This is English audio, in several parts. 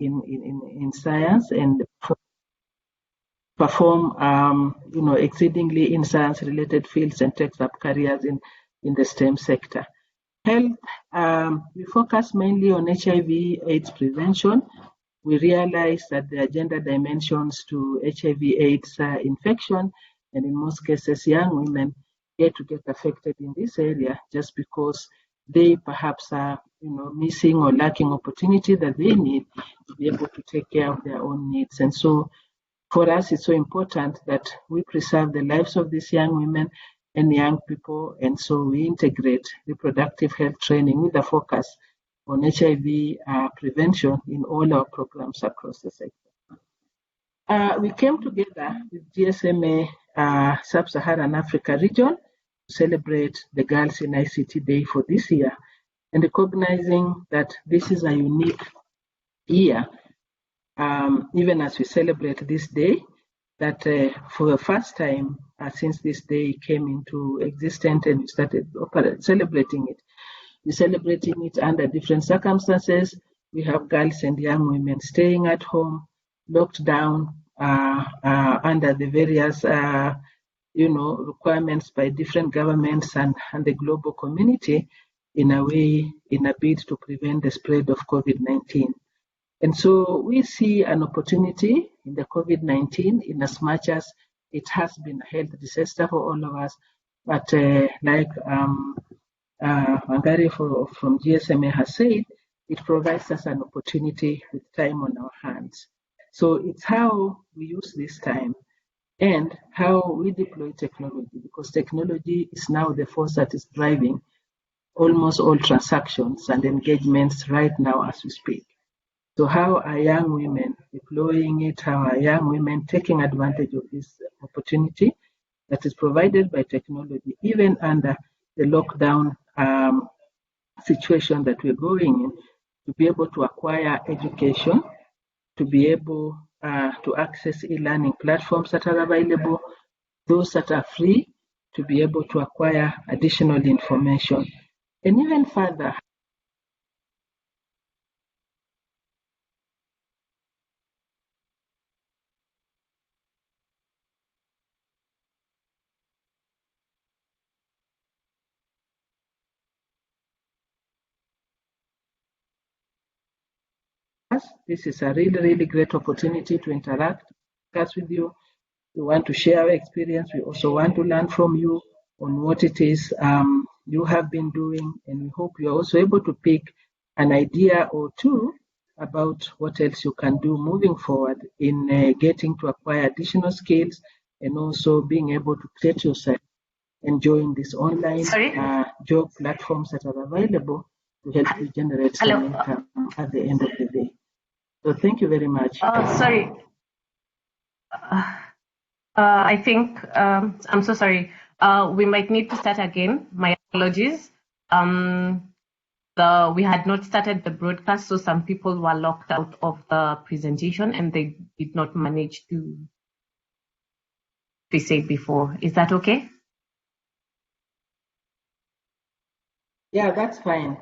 in science and perform, exceedingly in science-related fields and take up careers in the STEM sector. Health, we focus mainly on HIV/AIDS prevention. We realize that there are gender dimensions to HIV/AIDS infection, and in most cases, young women get affected in this area just because they perhaps are, missing or lacking opportunity that they need to be able to take care of their own needs. And so, for us, it's so important that we preserve the lives of these young women and young people, and so we integrate reproductive health training with a focus on HIV prevention in all our programs across the sector. We came together with GSMA Sub-Saharan Africa region to celebrate the Girls in ICT Day for this year, and recognizing that this is a unique year, even as we celebrate this day, that for the first time since this day came into existence and we started celebrating it, we're celebrating it under different circumstances. We have girls and young women staying at home, locked down under the various requirements by different governments and the global community in a bid to prevent the spread of COVID-19. And so we see an opportunity in the COVID-19 in as much as it has been a health disaster for all of us, but like Wangari from GSMA has said, it provides us an opportunity with time on our hands. So it's how we use this time and how we deploy technology, because technology is now the force that is driving almost all transactions and engagements right now as we speak. So how are young women deploying it? How are young women taking advantage of this opportunity that is provided by technology, even under the lockdown situation that we're going in, to be able to acquire education, to be able to access e-learning platforms that are available, those that are free, to be able to acquire additional information, and even further, this is a really, really great opportunity to interact, discuss with you. We want to share our experience. We also want to learn from you on what it is you have been doing, and we hope you're also able to pick an idea or two about what else you can do moving forward in getting to acquire additional skills and also being able to create yourself and join these online job platforms that are available to help you generate some income at the end of the day. So thank you very much. Sorry. I think, I'm so sorry. We might need to start again. My apologies. We had not started the broadcast, so some people were locked out of the presentation and they did not manage to be said before. Is that okay? Yeah, that's fine.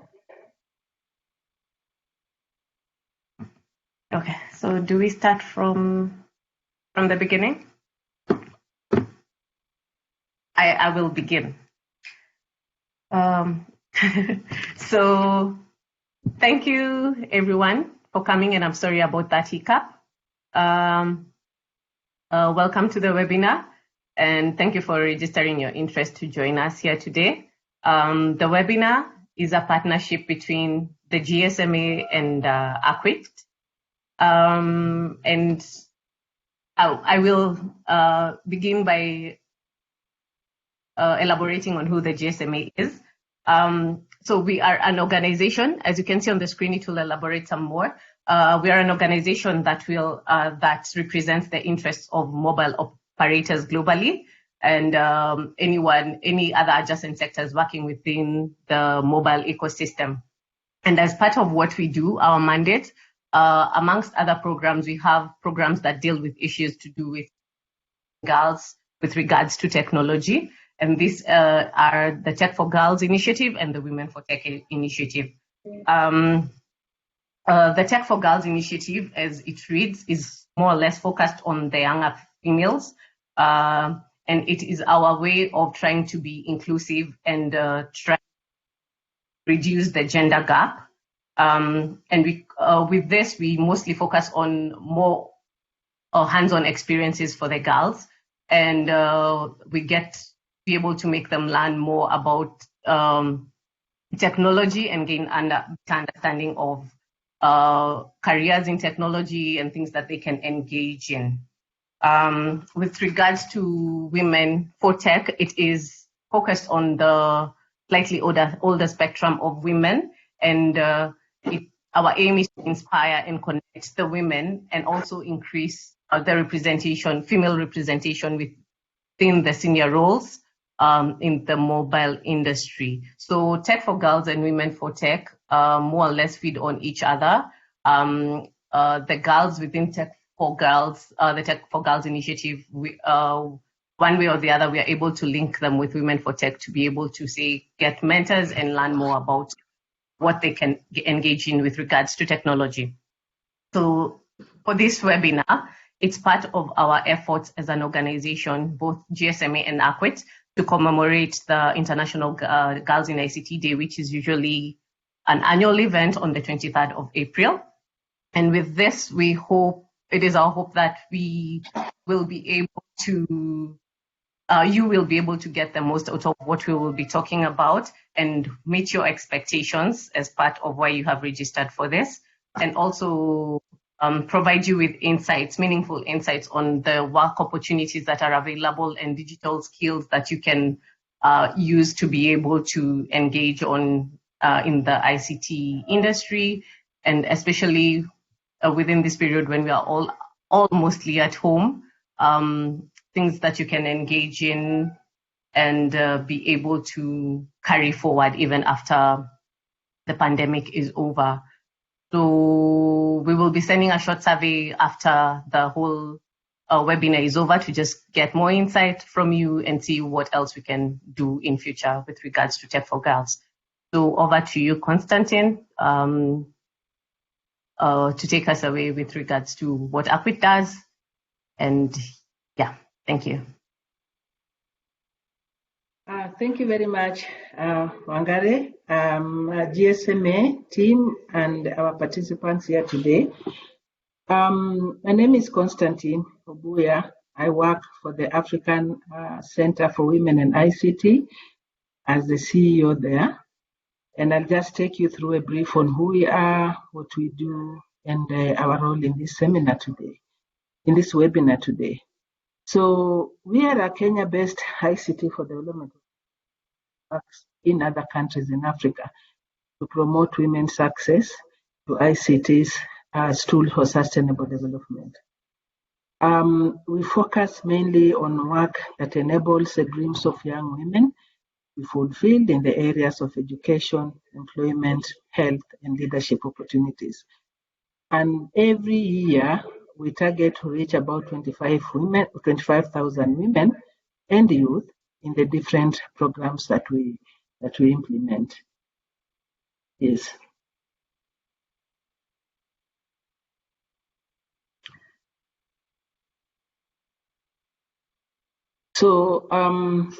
Okay, so do we start from the beginning? I will begin. So thank you everyone for coming, and I'm sorry about that hiccup. Welcome to the webinar, and thank you for registering your interest to join us here today. The webinar is a partnership between the GSMA and ACWICT. And I will begin by elaborating on who the GSMA is. So we are an organization, as you can see on the screen, it will elaborate some more. We are an organization that that represents the interests of mobile operators globally, and any other adjacent sectors working within the mobile ecosystem. And as part of what we do, our mandate, amongst other programs, we have programs that deal with issues to do with girls with regards to technology. And these are the Tech4Girls initiative and the Women for Tech initiative. The Tech4Girls initiative, as it reads, is more or less focused on the younger females, and it is our way of trying to be inclusive and try to reduce the gender gap. And with this, we mostly focus on more hands-on experiences for the girls, and we be able to make them learn more about technology and gain understanding of careers in technology and things that they can engage in. With regards to Women for Tech, it is focused on the slightly older spectrum of women, and our aim is to inspire and connect the women and also increase the female representation within the senior roles in the mobile industry. So Tech4Girls and Women for Tech more or less feed on each other. The girls within Tech4Girls, the Tech4Girls initiative, one way or the other, we are able to link them with Women for Tech to be able to get mentors and learn more about what they can engage in with regards to technology. So for this webinar, it's part of our efforts as an organization, both GSMA and ACWICT, to commemorate the International Girls in ICT Day, which is usually an annual event on the 23rd of April. And with this, it is our hope that we will be able to, you will be able to get the most out of what we will be talking about and meet your expectations as part of why you have registered for this, and also provide you with meaningful insights on the work opportunities that are available and digital skills that you can use to be able to engage in the ICT industry, and especially within this period when we are all mostly at home, things that you can engage in and be able to carry forward even after the pandemic is over. So we will be sending a short survey after the whole webinar is over to just get more insight from you and see what else we can do in future with regards to Tech4Girls. So over to you, Konstantin, to take us away with regards to what ACWICT does. And yeah, thank you. Thank you very much, Wangare, GSMA team, and our participants here today. My name is Konstantin Obuya. I work for the African Center for Women and ICT as the CEO there. And I'll just take you through a brief on who we are, what we do, and our role in this seminar today, in this webinar today. So we are a Kenya-based ICT for development in other countries in Africa to promote women's access to ICTs as tools for sustainable development. We focus mainly on work that enables the dreams of young women to be fulfilled in the areas of education, employment, health, and leadership opportunities. And every year, we target to reach about 25,000 women and youth in the different programs that we implement. Yes. So,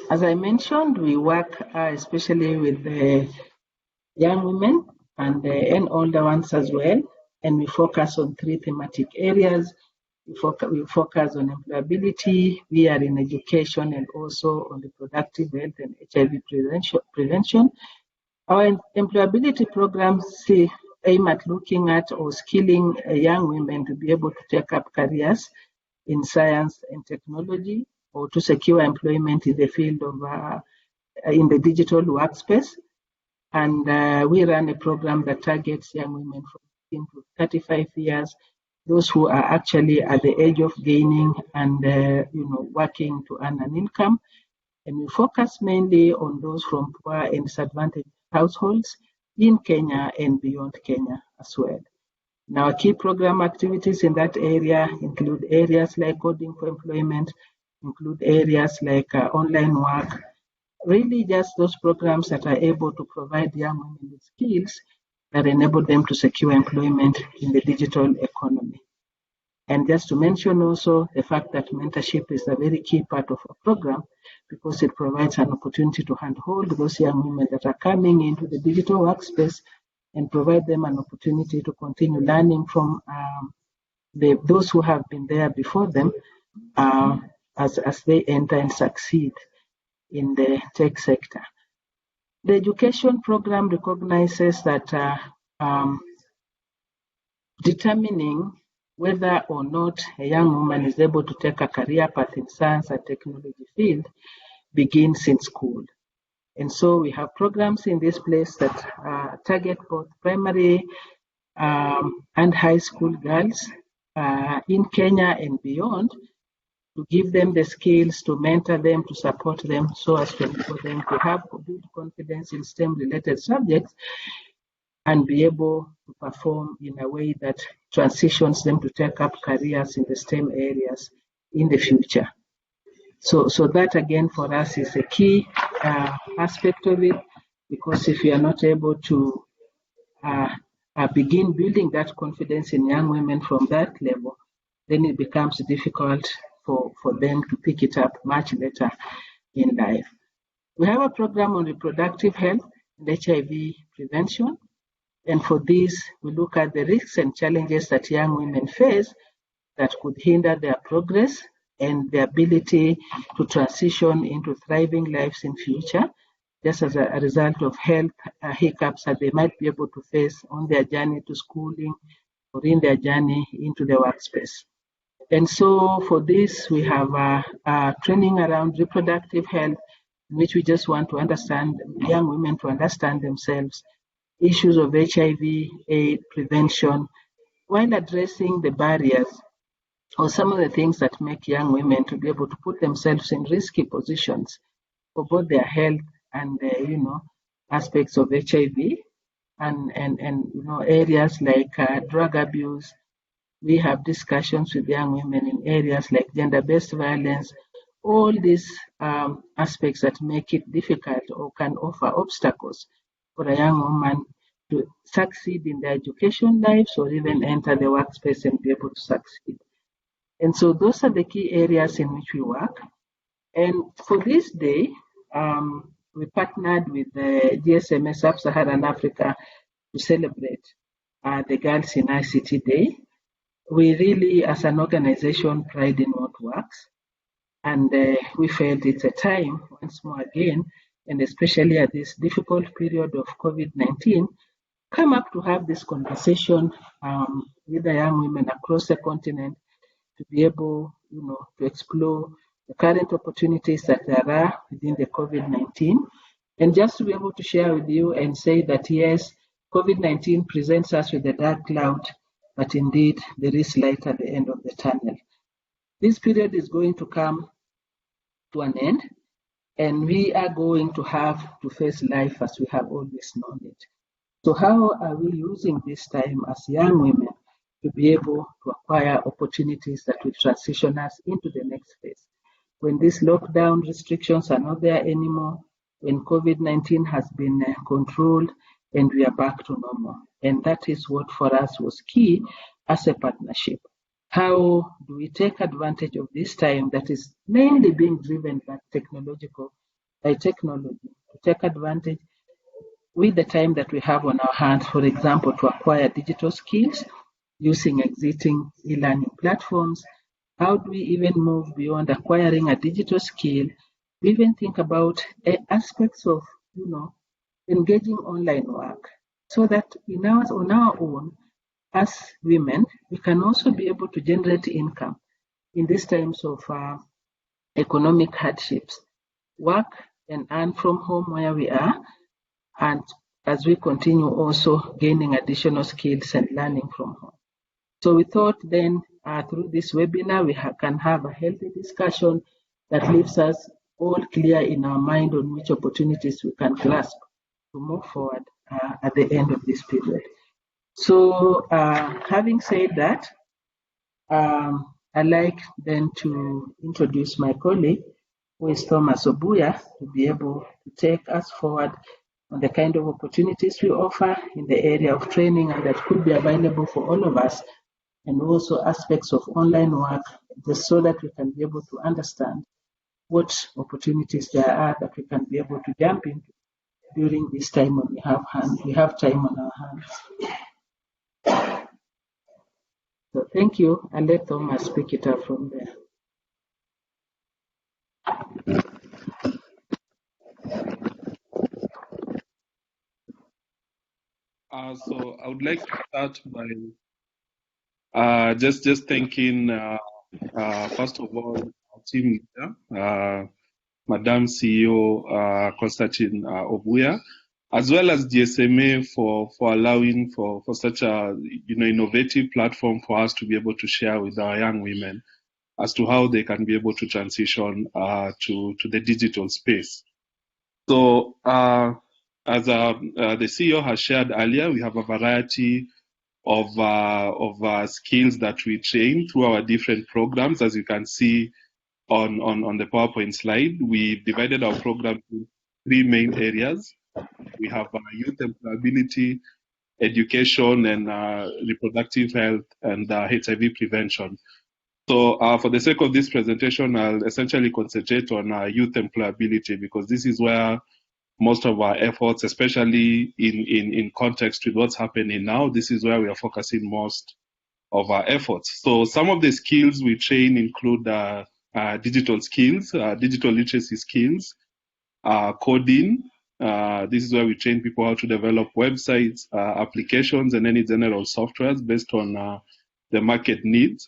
as I mentioned, we work especially with the young women and older ones as well, and we focus on 3 thematic areas. We focus on employability, we are in education, and also on reproductive health and HIV prevention. Our employability programs aim at looking at or skilling young women to be able to take up careers in science and technology, or to secure employment in the field of in the digital workspace. And we run a program that targets young women from 15 to 35 years, those who are actually at the age of gaining and working to earn an income. And we focus mainly on those from poor and disadvantaged households in Kenya and beyond Kenya as well. Now, key program activities in that area include areas like coding for employment, include areas like online work, really just those programs that are able to provide young women with skills that enable them to secure employment in the digital economy. And just to mention also the fact that mentorship is a very key part of our program, because it provides an opportunity to handhold those young women that are coming into the digital workspace and provide them an opportunity to continue learning from those who have been there before them as they enter and succeed in the tech sector. The education program recognizes that determining whether or not a young woman is able to take a career path in science and technology field begins in school. And so we have programs in this place that target both primary and high school girls in Kenya and beyond, to give them the skills, to mentor them, to support them, so as to enable them to have good confidence in STEM-related subjects and be able to perform in a way that transitions them to take up careers in the STEM areas in the future. So that again for us is a key aspect of it, because if you are not able to begin building that confidence in young women from that level, then it becomes difficult for them to pick it up much later in life. We have a program on reproductive health and HIV prevention. And for this, we look at the risks and challenges that young women face that could hinder their progress and their ability to transition into thriving lives in future, just as a result of health hiccups that they might be able to face on their journey to schooling or in their journey into the workspace. And so for this, we have training around reproductive health, in which we just want to understand young women to understand themselves, issues of HIV, AIDS prevention, while addressing the barriers or some of the things that make young women to be able to put themselves in risky positions for both their health and aspects of HIV and areas like drug abuse. We have discussions with young women in areas like gender-based violence, all these aspects that make it difficult or can offer obstacles for a young woman to succeed in their education lives or even enter the workspace and be able to succeed. And so those are the key areas in which we work. And for this day, we partnered with the GSMA Sub-Saharan Africa to celebrate the Girls in ICT Day. We really, as an organization, pride in what works. And we felt it's a time, once more again, and especially at this difficult period of COVID-19, come up to have this conversation with the young women across the continent to be able, to explore the current opportunities that there are within the COVID-19, and just to be able to share with you and say that yes, COVID-19 presents us with a dark cloud, but indeed there is light at the end of the tunnel. This period is going to come to an end, and we are going to have to face life as we have always known it. So how are we using this time as young women to be able to acquire opportunities that will transition us into the next phase? When these lockdown restrictions are not there anymore, when COVID-19 has been controlled and we are back to normal. And that is what for us was key as a partnership. How do we take advantage of this time that is mainly being driven by technology, to take advantage with the time that we have on our hands, for example, to acquire digital skills using existing e-learning platforms? How do we even move beyond acquiring a digital skill? We even think about aspects of, engaging online work, so that on our own, as women, we can also be able to generate income in these times of economic hardships, work and earn from home where we are, and as we continue also gaining additional skills and learning from home. So we thought then through this webinar, we can have a healthy discussion that leaves us all clear in our mind on which opportunities we can grasp to move forward at the end of this period. So having said that, I'd like then to introduce my colleague, who is Thomas Obuya, to be able to take us forward on the kind of opportunities we offer in the area of training and that could be available for all of us, and also aspects of online work, just so that we can be able to understand what opportunities there are that we can be able to jump into during this time when we have time on our hands. So thank you. I'll let Thomas pick it up from there. So I would like to start by just thanking, first of all, our team leader, Madam CEO Constantine Obuya, as well as GSMA for allowing for such a innovative platform for us to be able to share with our young women as to how they can be able to transition to the digital space. So as the CEO has shared earlier, we have a variety of skills that we train through our different programs. As you can see on the PowerPoint slide, we've divided our program into three main areas. We have youth employability, education, and reproductive health, and HIV prevention. So for the sake of this presentation, I'll essentially concentrate on youth employability, because this is where most of our efforts, especially in context with what's happening now, this is where we are focusing most of our efforts. So some of the skills we train include digital skills, digital literacy skills, coding. This is where we train people how to develop websites, applications, and any general softwares based on the market needs.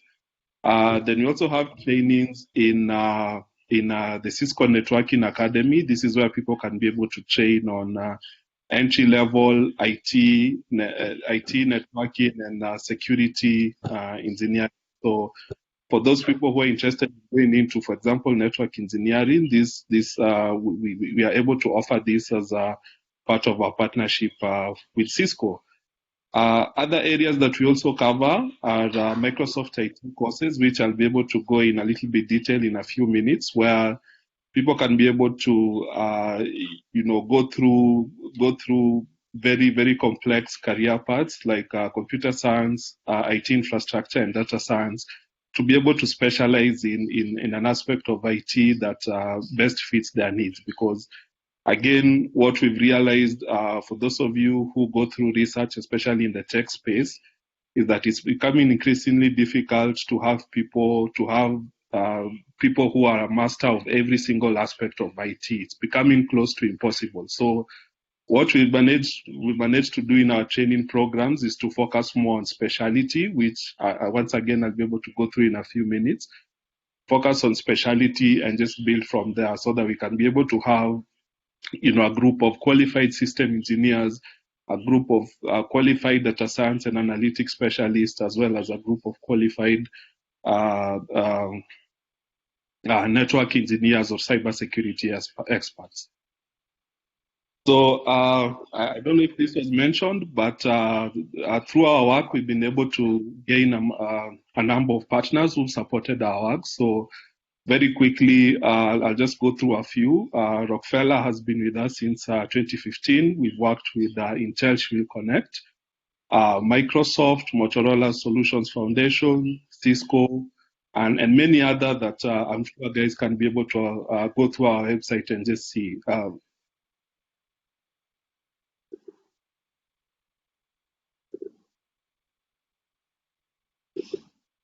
Then we also have trainings in the Cisco Networking Academy. This is where people can be able to train on entry-level IT networking and security engineering. So for those people who are interested in going into, for example, network engineering, we are able to offer this as a part of our partnership with Cisco. Other areas that we also cover are Microsoft IT courses, which I'll be able to go in a little bit detail in a few minutes, where people can be able to, go through very, very complex career paths like computer science, IT infrastructure, and data science, to be able to specialize in an aspect of IT that best fits their needs. Because again, what we've realized for those of you who go through research, especially in the tech space, is that it's becoming increasingly difficult to have people who are a master of every single aspect of IT. It's becoming close to impossible. So what we've managed to do in our training programs is to focus more on specialty, which once again I'll be able to go through in a few minutes. Focus on specialty and just build from there, so that we can be able to have a group of qualified system engineers, a group of qualified data science and analytics specialists, as well as a group of qualified network engineers or cybersecurity experts. So I don't know if this was mentioned, but through our work, we've been able to gain a number of partners who supported our work. So very quickly, I'll just go through a few. Rockefeller has been with us since 2015. We've worked with Intel Shield Connect, Microsoft, Motorola Solutions Foundation, Cisco, and many other that I'm sure guys can be able to go through our website and just see.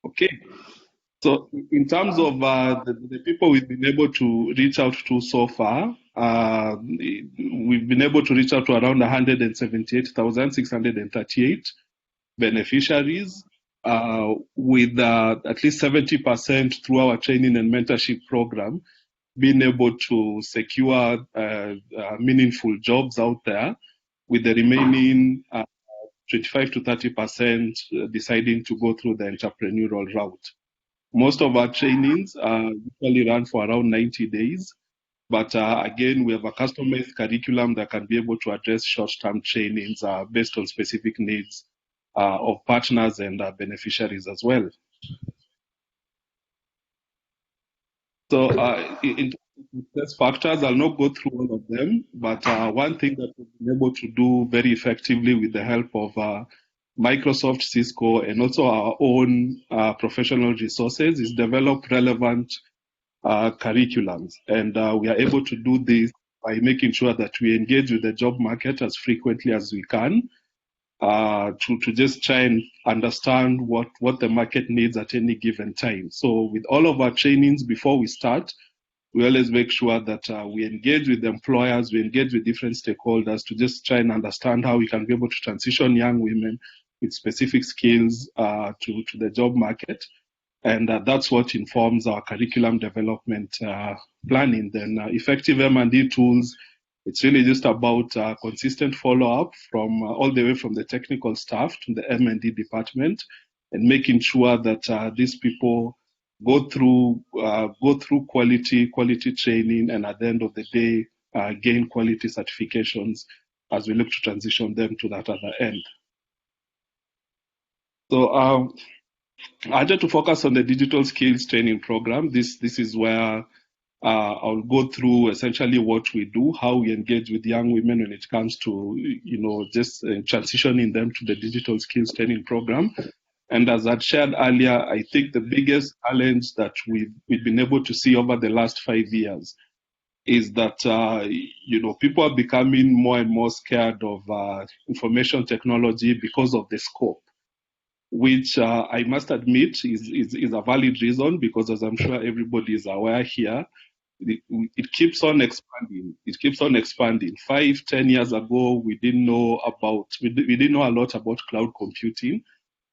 Okay. So in terms of the people we've been able to reach out to so far, we've been able to reach out to around 178,638 beneficiaries, with at least 70% through our training and mentorship program, being able to secure meaningful jobs out there, with the remaining 25 to 30% deciding to go through the entrepreneurial route. Most of our trainings usually run for around 90 days. But again, we have a customized curriculum that can be able to address short-term trainings based on specific needs of partners and beneficiaries as well. So in Success factors. I'll not go through all of them, but one thing that we've been able to do very effectively with the help of Microsoft, Cisco, and also our own professional resources is develop relevant curriculums. And we are able to do this by making sure that we engage with the job market as frequently as we can to just try and understand what the market needs at any given time. So with all of our trainings before we start, we always make sure that we engage with the employers, we engage with different stakeholders to just try and understand how we can be able to transition young women with specific skills to the job market. And that's what informs our curriculum development planning. Then effective M&D tools, it's really just about consistent follow-up from all the way from the technical staff to the M&D department, and making sure that these people go through quality training, and at the end of the day gain quality certifications as we look to transition them to that other end. So I wanted to focus on the digital skills training program. This is where I'll go through essentially what we do, how we engage with young women when it comes to, just transitioning them to the digital skills training program. And as I'd shared earlier, I think the biggest challenge that we've been able to see over the last 5 years is that, people are becoming more and more scared of information technology because of the scope, which I must admit is a valid reason, because as I'm sure everybody is aware here, it keeps on expanding. It keeps on expanding. 5-10 years ago, we didn't know a lot about cloud computing,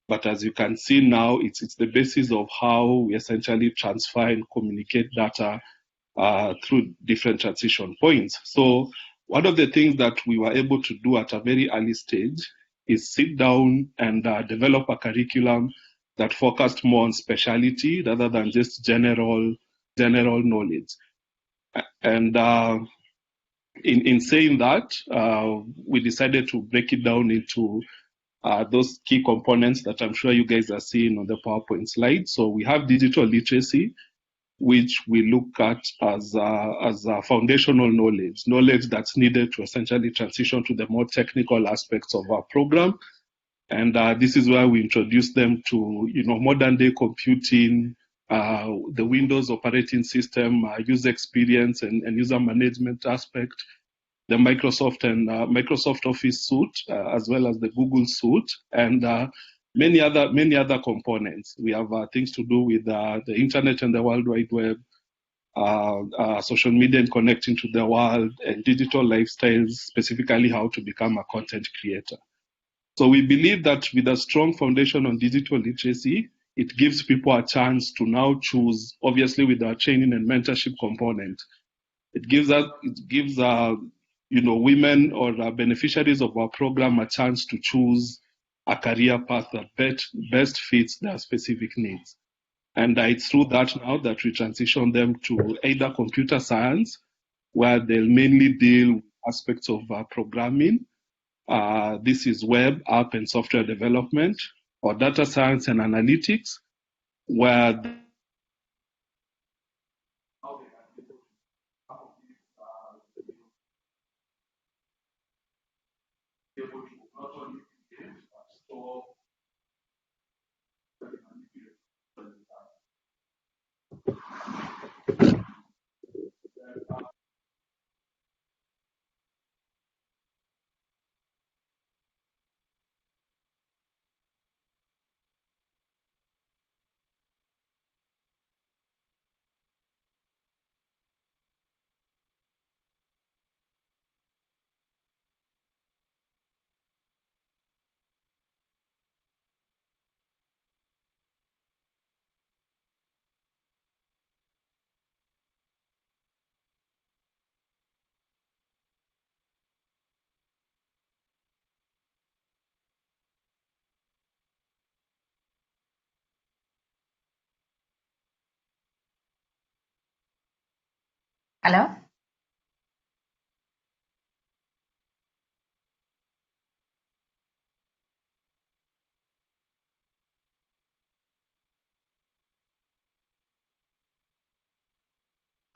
but as you can see now, it's the basis of how we essentially transfer and communicate data through different transition points. So one of the things that we were able to do at a very early stage is sit down and develop a curriculum that focused more on speciality rather than just general knowledge. And in saying that, we decided to break it down into those key components that I'm sure you guys are seeing on the PowerPoint slide. So we have digital literacy, which we look at as a foundational knowledge that's needed to essentially transition to the more technical aspects of our program. And this is where we introduce them to, modern day computing, the Windows operating system, user experience and user management aspect, the Microsoft Office suite, as well as the Google suite, and many other components. We have things to do with the internet and the World Wide Web, social media and connecting to the world, and digital lifestyles, specifically how to become a content creator. So we believe that with a strong foundation on digital literacy, it gives people a chance to now choose, obviously with our training and mentorship component. It gives women or beneficiaries of our program a chance to choose a career path that best fits their specific needs. And it's through that now that we transition them to either computer science, where they'll mainly deal with aspects of programming. This is web, app, and software development, or data science and analytics, where Hello?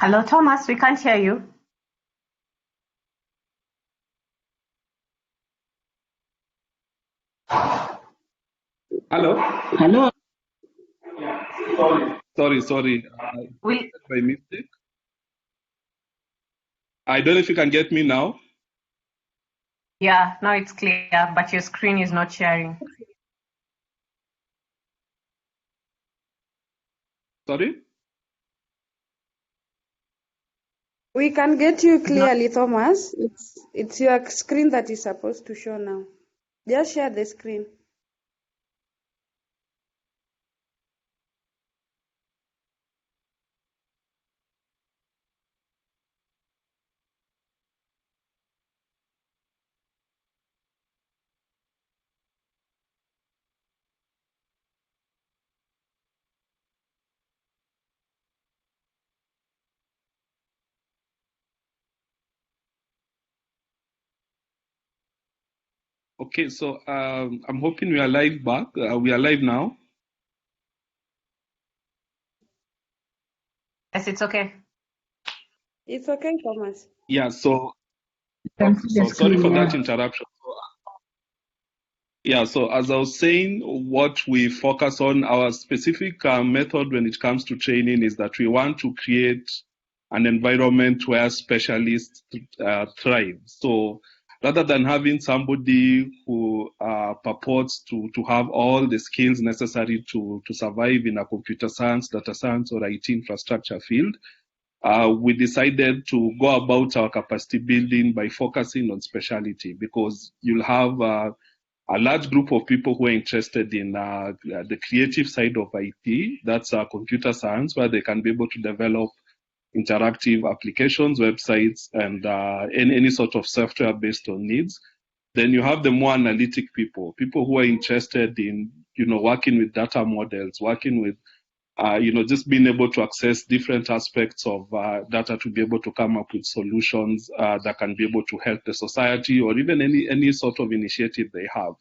Hello, Thomas, we can't hear you. Hello? Hello? Sorry. We By mistake. I don't know if you can get me now. Yeah, now it's clear, but your screen is not sharing. Sorry? We can get you clearly, Thomas. It's your screen that is supposed to show now. Just share the screen. Okay, so I'm hoping we are live back. We are live now. Yes, it's okay. It's okay, Thomas. Yeah, so Can see the sorry screen, for yeah. that interruption. Yeah, so as I was saying, what we focus on, our specific method when it comes to training is that we want to create an environment where specialists thrive. So rather than having somebody who purports to have all the skills necessary to survive in a computer science, data science, or IT infrastructure field, we decided to go about our capacity building by focusing on specialty, because you'll have a large group of people who are interested in the creative side of IT, that's computer science, where they can be able to develop interactive applications, websites, and any sort of software based on needs. Then you have the more analytic people who are interested in, working with data models, working with, just being able to access different aspects of data to be able to come up with solutions that can be able to help the society or even any sort of initiative they have.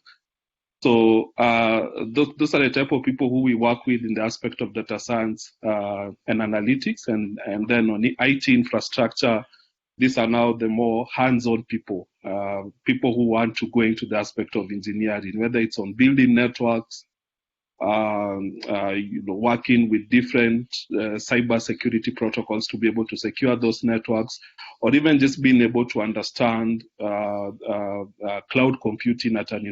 So those are the type of people who we work with in the aspect of data science and analytics, and then on the IT infrastructure. These are now the more hands-on people, people who want to go into the aspect of engineering, whether it's on building networks, working with different cyber security protocols to be able to secure those networks, or even just being able to understand cloud computing at an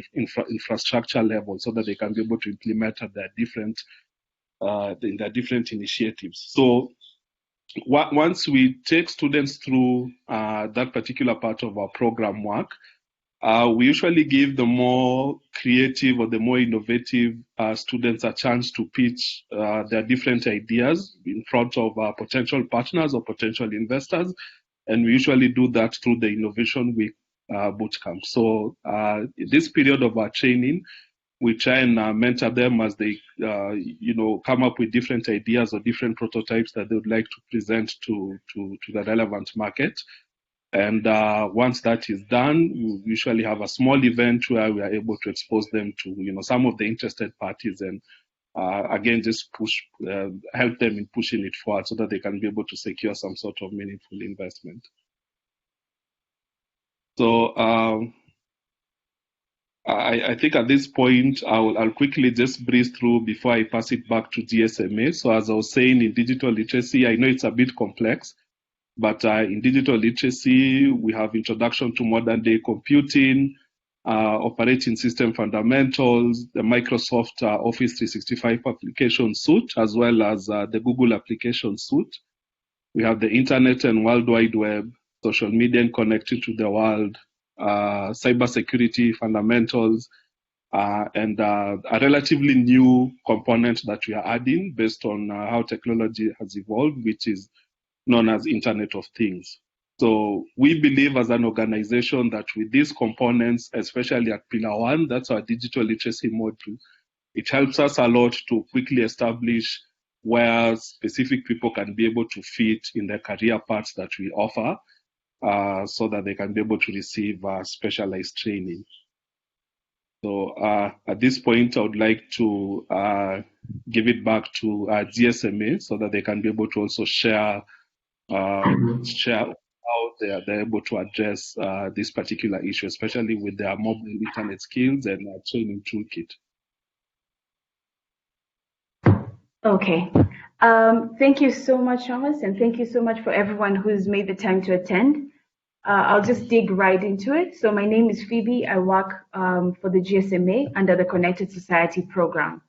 infrastructure level, so that they can be able to implement their different initiatives. So once we take students through that particular part of our program work, we usually give the more creative or the more innovative students a chance to pitch their different ideas in front of potential partners or potential investors. And we usually do that through the Innovation Week bootcamp. So this period of our training, we try and mentor them as they, come up with different ideas or different prototypes that they would like to present to the relevant market. And once that is done, we usually have a small event where we are able to expose them to, some of the interested parties, and again, just help them in pushing it forward so that they can be able to secure some sort of meaningful investment. So I think at this point, I'll quickly just breeze through before I pass it back to GSMA. So as I was saying, in digital literacy, I know it's a bit complex, but in digital literacy, we have introduction to modern day computing, operating system fundamentals, the Microsoft Office 365 application suite, as well as the Google application suite. We have the internet and World Wide Web, social media and connecting to the world, cybersecurity fundamentals, and a relatively new component that we are adding based on how technology has evolved, which is known as Internet of Things. So we believe as an organization that with these components, especially at Pillar 1, that's our digital literacy module, it helps us a lot to quickly establish where specific people can be able to fit in the career paths that we offer, so that they can be able to receive specialized training. So at this point, I would like to give it back to GSMA so that they can be able to also share share how they're able to address this particular issue, especially with their mobile internet skills and training toolkit. Okay. Thank you so much, Thomas, and thank you so much for everyone who's made the time to attend. I'll just dig right into it. So my name is Phoebe. I work for the GSMA under the Connected Society program.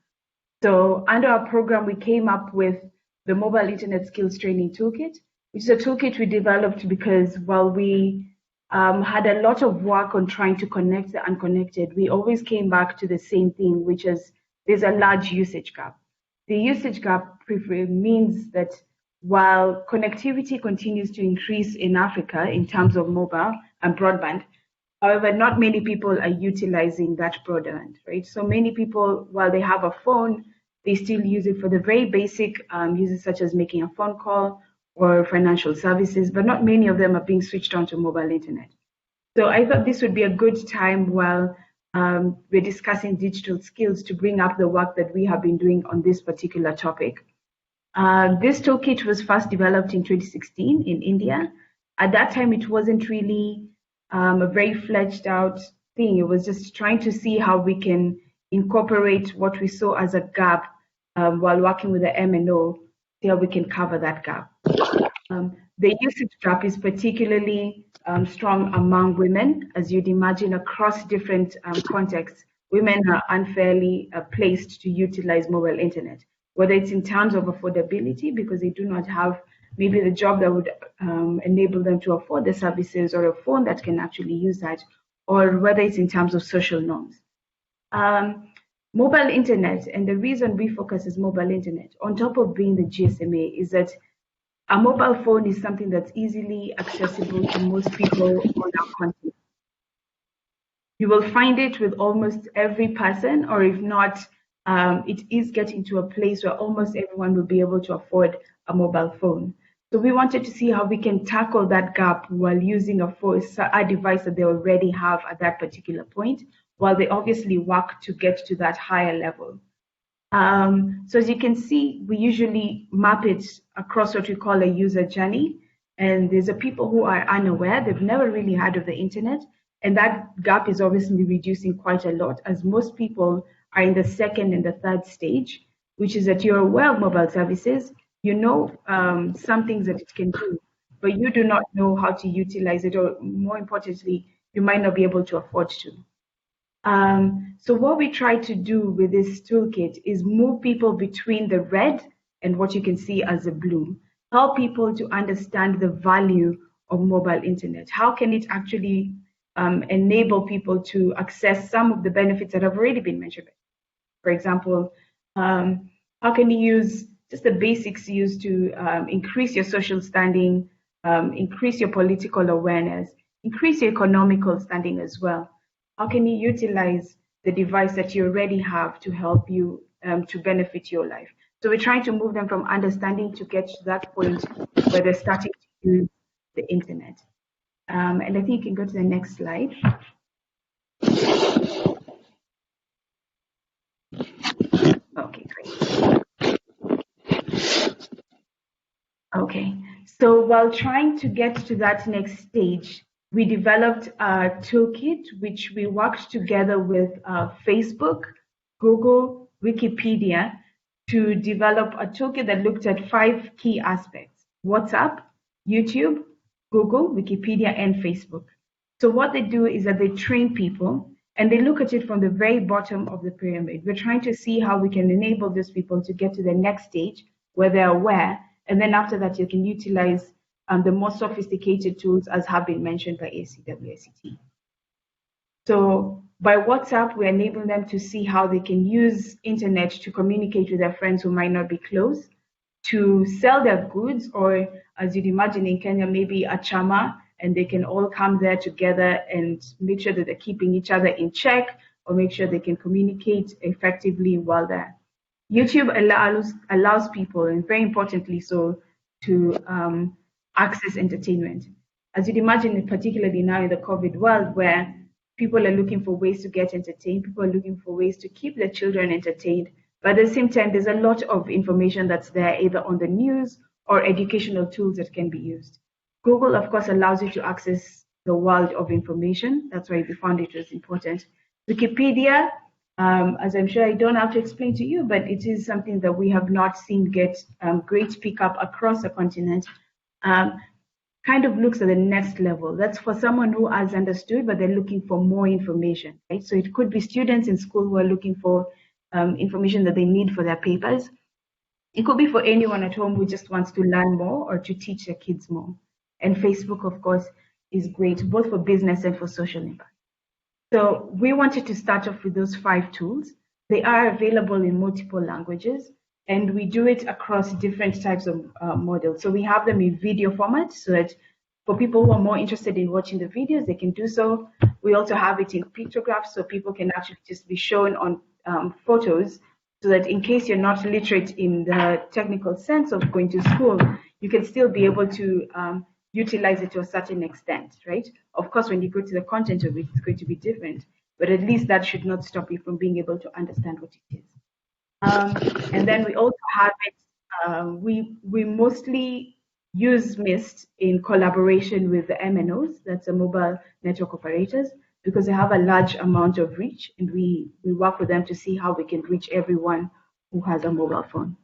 So under our program, we came up with the Mobile Internet Skills Training Toolkit, which is a toolkit we developed because while we had a lot of work on trying to connect the unconnected, we always came back to the same thing, which is there's a large usage gap. The usage gap means that while connectivity continues to increase in Africa in terms of mobile and broadband, however, not many people are utilizing that broadband, right? So many people, while they have a phone, they still use it for the very basic uses such as making a phone call or financial services, but not many of them are being switched on to mobile internet. So I thought this would be a good time while we're discussing digital skills to bring up the work that we have been doing on this particular topic. This toolkit was first developed in 2016 in India. At that time, it wasn't really a very fledged out thing. It was just trying to see how we can incorporate what we saw as a gap while working with the MNO, see how we can cover that gap. The usage gap is particularly strong among women. As you'd imagine, across different contexts, women are unfairly placed to utilize mobile internet, whether it's in terms of affordability because they do not have maybe the job that would enable them to afford the services or a phone that can actually use that, or whether it's in terms of social norms. Mobile internet, and the reason we focus is mobile internet, on top of being the GSMA, is that a mobile phone is something that's easily accessible to most people on our continent. You will find it with almost every person, or if not, it is getting to a place where almost everyone will be able to afford a mobile phone. So we wanted to see how we can tackle that gap while using a device that they already have at that particular point, while they obviously work to get to that higher level. So as you can see, we usually map it across what we call a user journey. And there's a people who are unaware, they've never really heard of the internet. And that gap is obviously reducing quite a lot as most people are in the second and the third stage, which is that you're aware of mobile services, you know some things that it can do, but you do not know how to utilize it, or more importantly, you might not be able to afford to. So what we try to do with this toolkit is move people between the red and what you can see as the blue, help people to understand the value of mobile internet. How can it actually enable people to access some of the benefits that have already been mentioned? For example, how can you use just the basics used to increase your social standing, increase your political awareness, increase your economical standing as well? How can you utilize the device that you already have to help you to benefit your life? So we're trying to move them from understanding to get to that point where they're starting to use the internet. And I think you can go to the next slide. Okay, great. Okay, so while trying to get to that next stage, we developed a toolkit which we worked together with Facebook, Google, Wikipedia to develop a toolkit that looked at 5 key aspects: WhatsApp, YouTube, Google, Wikipedia, and Facebook. So what they do is that they train people and they look at it from the very bottom of the pyramid. We're trying to see how we can enable these people to get to the next stage where they're aware. And then after that, you can utilize the more sophisticated tools as have been mentioned by ACWICT. So by WhatsApp, we enable them to see how they can use internet to communicate with their friends who might not be close, to sell their goods, or as you'd imagine in Kenya, maybe a chama, and they can all come there together and make sure that they're keeping each other in check, or make sure they can communicate effectively while there. YouTube allows people, and very importantly so, to access entertainment. As you'd imagine, particularly now in the COVID world, where people are looking for ways to get entertained, people are looking for ways to keep their children entertained, but at the same time, there's a lot of information that's there, either on the news or educational tools that can be used. Google, of course, allows you to access the world of information. That's why we found it was important. Wikipedia, as I'm sure I don't have to explain to you, but it is something that we have not seen get great pickup across the continent. Kind of looks at the next level. That's for someone who has understood, but they're looking for more information, right? So it could be students in school who are looking for information that they need for their papers. It could be for anyone at home who just wants to learn more or to teach their kids more. And Facebook, of course, is great, both for business and for social impact. So we wanted to start off with those 5 tools. They are available in multiple languages, and we do it across different types of models. So we have them in video format, so that for people who are more interested in watching the videos, they can do so. We also have it in pictographs, so people can actually just be shown on photos, so that in case you're not literate in the technical sense of going to school, you can still be able to utilize it to a certain extent, right? Of course, when you go to the content of it, it's going to be different, but at least that should not stop you from being able to understand what it is. And then we also have it, we mostly use MIST in collaboration with the MNOs, that's the mobile network operators, because they have a large amount of reach, and we work with them to see how we can reach everyone who has a mobile phone.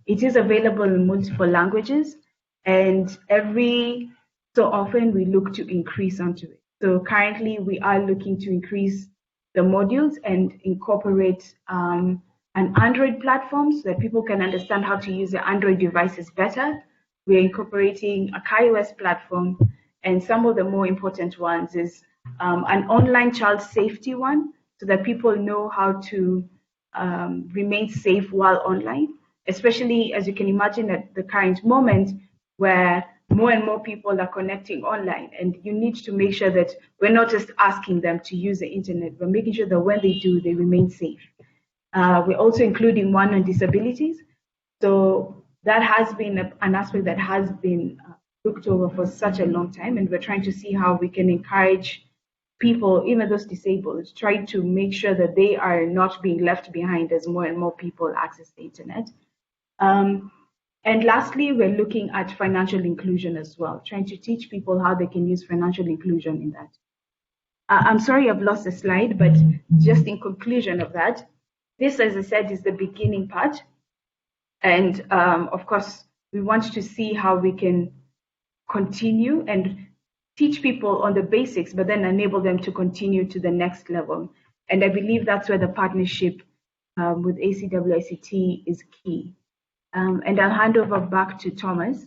It is available in multiple languages, and every so often we look to increase onto it. So currently we are looking to increase the modules and incorporate an Android platform so that people can understand how to use the Android devices better. We're incorporating a iOS platform, and some of the more important ones is an online child safety one, so that people know how to remain safe while online, especially as you can imagine at the current moment where more and more people are connecting online, and you need to make sure that we're not just asking them to use the internet, but making sure that when they do, they remain safe. We're also including one on disabilities. So that has been an aspect that has been looked over for such a long time, and we're trying to see how we can encourage people, even those disabled, try to make sure that they are not being left behind as more and more people access the internet. And lastly, we're looking at financial inclusion as well, trying to teach people how they can use financial inclusion in that. I'm sorry I've lost the slide, but just in conclusion of that, this, as I said, is the beginning part. And of course, we want to see how we can continue and teach people on the basics, but then enable them to continue to the next level. And I believe that's where the partnership with ACWICT is key. And I'll hand over back to Thomas.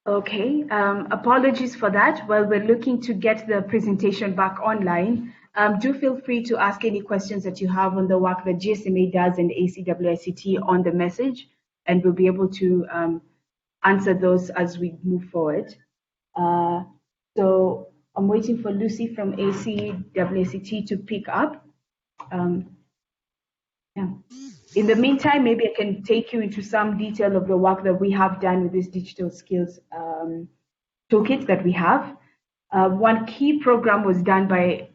Okay, apologies for that. While we're looking to get the presentation back online, do feel free to ask any questions that you have on the work that GSMA does and ACWICT on the message, and we'll be able to answer those as we move forward. So I'm waiting for Lucy from ACWICT to pick up. Yeah. In the meantime, maybe I can take you into some detail of the work that we have done with this digital skills toolkit that we have. One key project was done by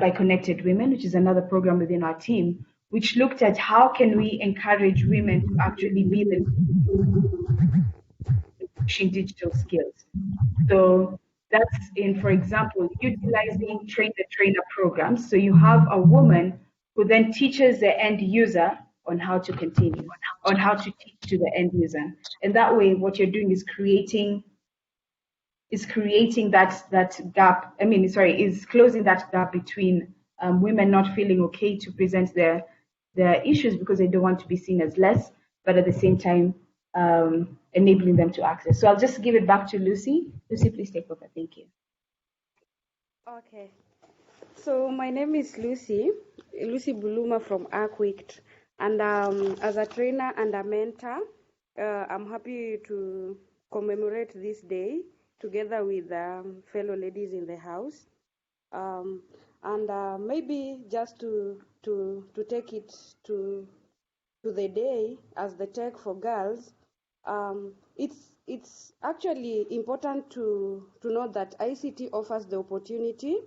Connected Women, which is another program within our team, which looked at how can we encourage women to actually be the pushing digital skills. So that's in, for example, utilizing train-the-trainer programs. So you have a woman who then teaches the end user on how to continue, on how to teach to the end user. And that way, what you're doing is creating that gap. Is closing that gap between women not feeling okay to present their issues because they don't want to be seen as less, but at the same time, enabling them to access. So I'll just give it back to Lucy. Lucy, please take over. Thank you. Okay. So my name is Lucy Buluma from ACWICT. And as a trainer and a mentor, I'm happy to commemorate this day together with fellow ladies in the house. And maybe just to take it to the day as the Tech4Girls, it's actually important to note that ICT offers the opportunity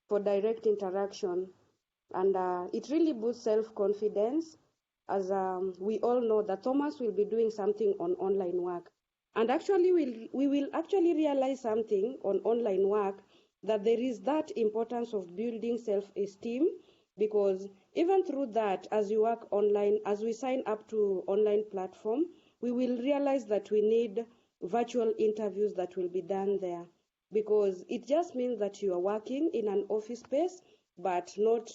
for direct interaction, and it really boosts self-confidence, as we all know that Thomas will be doing something on online work, and actually we will actually realize something on online work, that there is that importance of building self-esteem, because even through that, as you work online, as we sign up to online platform, we will realize that we need virtual interviews that will be done there, because it just means that you are working in an office space but not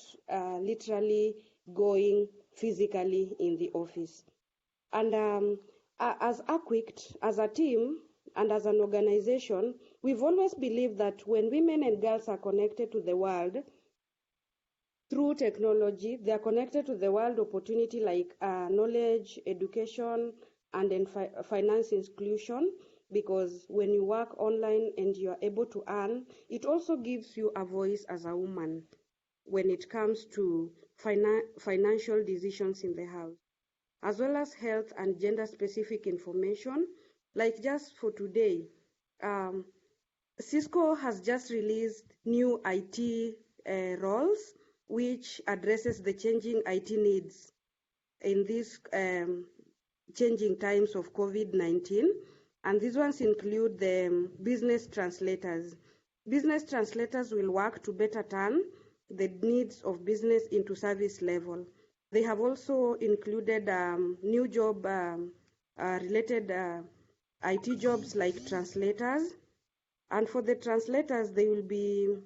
literally going physically in the office. And as ACWICT, as a team and as an organization, we've always believed that when women and girls are connected to the world through technology, they are connected to the world opportunity like knowledge, education, and then finance inclusion, because when you work online and you are able to earn, it also gives you a voice as a woman when it comes to financial decisions in the house, as well as health and gender-specific information. Like just for today, Cisco has just released new IT roles, which addresses the changing IT needs in these changing times of COVID-19. And these ones include the business translators. Business translators will work to better turn the needs of business into service level. They have also included new job related IT jobs like translators. And for the translators, they'll be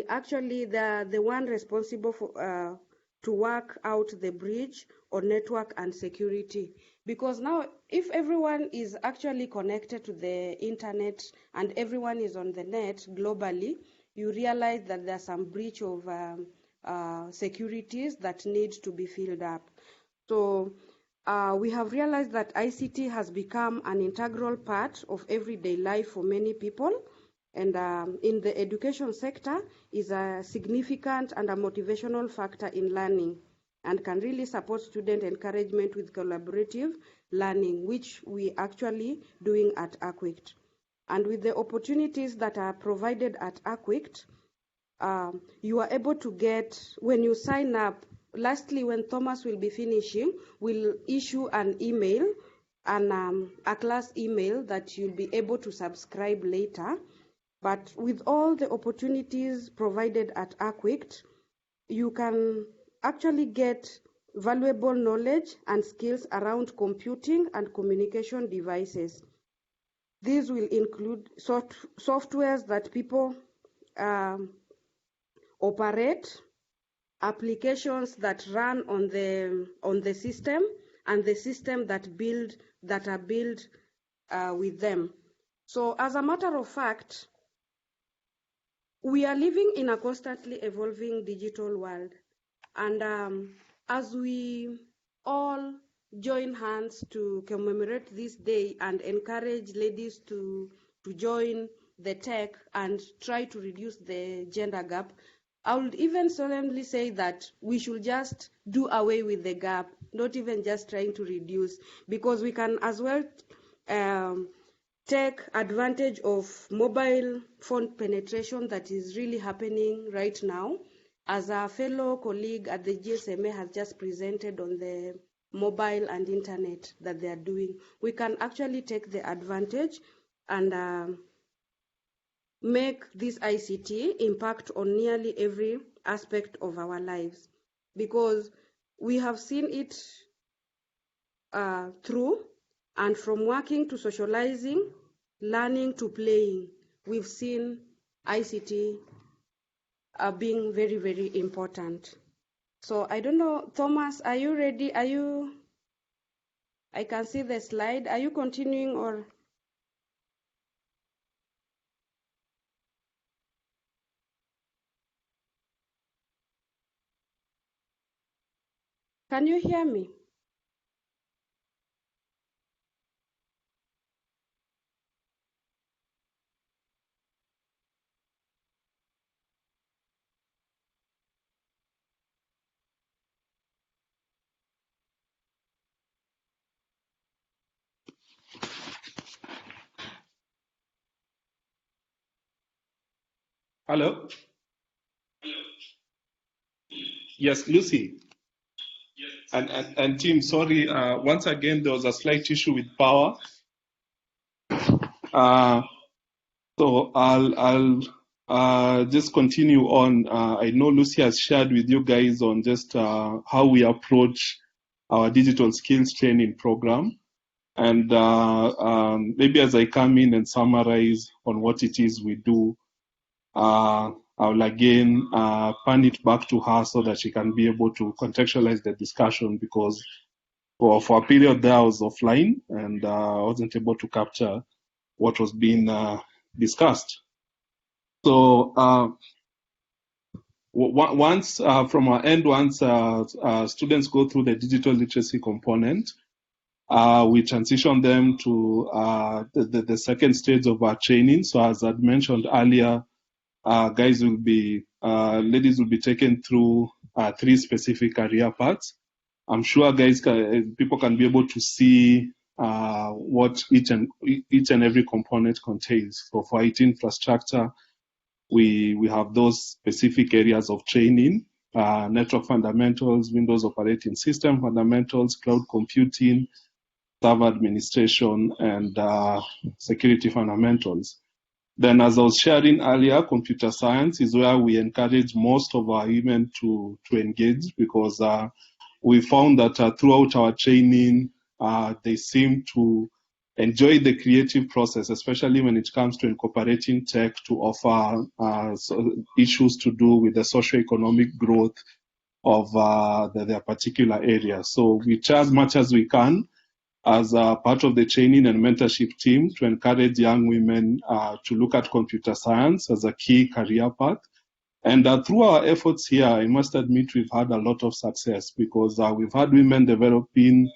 actually the one responsible for to work out the bridge on network and security. Because now, if everyone is actually connected to the internet and everyone is on the net globally, you realize that there's some breach of securities that need to be filled up. So we have realized that ICT has become an integral part of everyday life for many people, and in the education sector is a significant and a motivational factor in learning, and can really support student encouragement with collaborative learning, which we actually doing at ACWICT. And with the opportunities that are provided at ACWICT, you are able to get, when you sign up, lastly, when Thomas will be finishing, we'll issue an email, and a class email that you'll be able to subscribe later. But with all the opportunities provided at ACWICT, you can actually get valuable knowledge and skills around computing and communication devices. These will include softwares that people operate, applications that run on the system, and the system that are built with them. So as a matter of fact, we are living in a constantly evolving digital world, and as we all join hands to commemorate this day and encourage ladies to join the tech and try to reduce the gender gap, I would even solemnly say that we should just do away with the gap, not even just trying to reduce, because we can as well take advantage of mobile phone penetration that is really happening right now. As a fellow colleague at the GSMA has just presented on the mobile and internet that they are doing, we can actually take the advantage and make this ICT impact on nearly every aspect of our lives, because we have seen it through, and from working to socializing, learning to playing, we've seen ICT being very, very important. So I don't know, Thomas, are you ready? Are you I can see the slide. Are you continuing or? Can you hear me? Hello? Yes, Lucy. And Tim, sorry, once again, there was a slight issue with power. So I'll just continue on. I know Lucy has shared with you guys on just how we approach our digital skills training program. And maybe as I come in and summarize on what it is we do, I'll again pan it back to her so that she can be able to contextualize the discussion, because for a period there I was offline and I wasn't able to capture what was being discussed. So once from our end, once students go through the digital literacy component, we transition them to the second stage of our training. So as I'd mentioned earlier, ladies will be taken through 3 specific career paths. I'm sure people can be able to see what each and every component contains. So for IT infrastructure, we have those specific areas of training: network fundamentals, Windows operating system fundamentals, cloud computing, server administration, and security fundamentals. Then, as I was sharing earlier, computer science is where we encourage most of our women to engage, because we found that throughout our training, they seem to enjoy the creative process, especially when it comes to incorporating tech to offer issues to do with the socio-economic growth of their particular area. So we try as much as we can as part of the training and mentorship team to encourage young women to look at computer science as a key career path. And through our efforts here, I must admit we've had a lot of success, because we've had women developing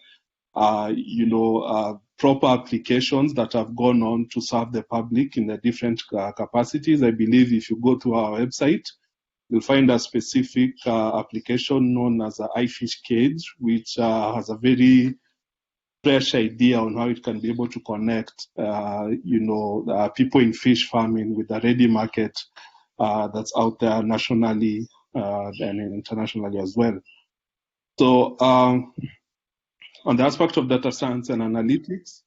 proper applications that have gone on to serve the public in the different capacities. I believe if you go to our website, you'll find a specific application known as the iFish Cage, which has a very fresh idea on how it can be able to connect, people in fish farming with the ready market that's out there nationally and internationally as well. So on the aspect of data science and analytics,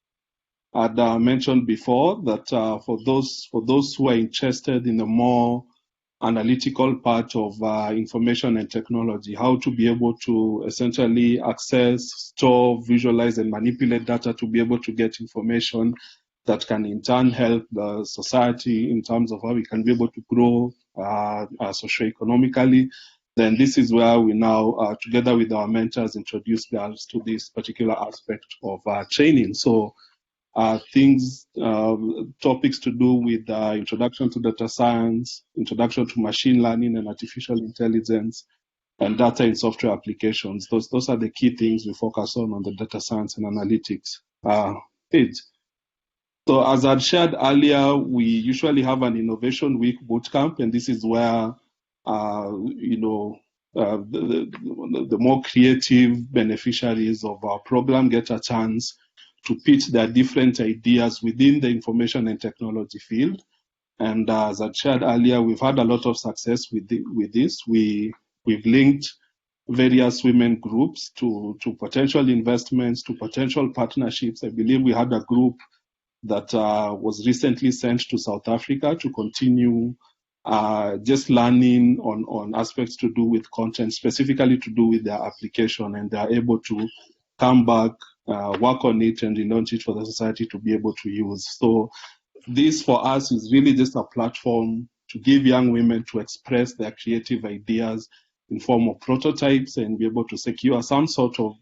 I'd mentioned before that for those who are interested in the more analytical part of information and technology, how to be able to essentially access, store, visualize, and manipulate data to be able to get information that can in turn help the society in terms of how we can be able to grow socioeconomically, then this is where we now, together with our mentors, introduce girls to this particular aspect of training. So topics to do with introduction to data science, introduction to machine learning and artificial intelligence, and data in software applications. Those are the key things we focus on the data science and analytics page. So as I'd shared earlier, we usually have an Innovation Week bootcamp, and this is where the more creative beneficiaries of our program get a chance to pitch their different ideas within the information and technology field. And as I shared earlier, we've had a lot of success with this. We've linked various women groups to potential investments, to potential partnerships. I believe we had a group that was recently sent to South Africa to continue just learning on aspects to do with content, specifically to do with their application, and they are able to come back, work on it, and relaunch it for the society to be able to use. So this for us is really just a platform to give young women to express their creative ideas in form of prototypes and be able to secure some sort of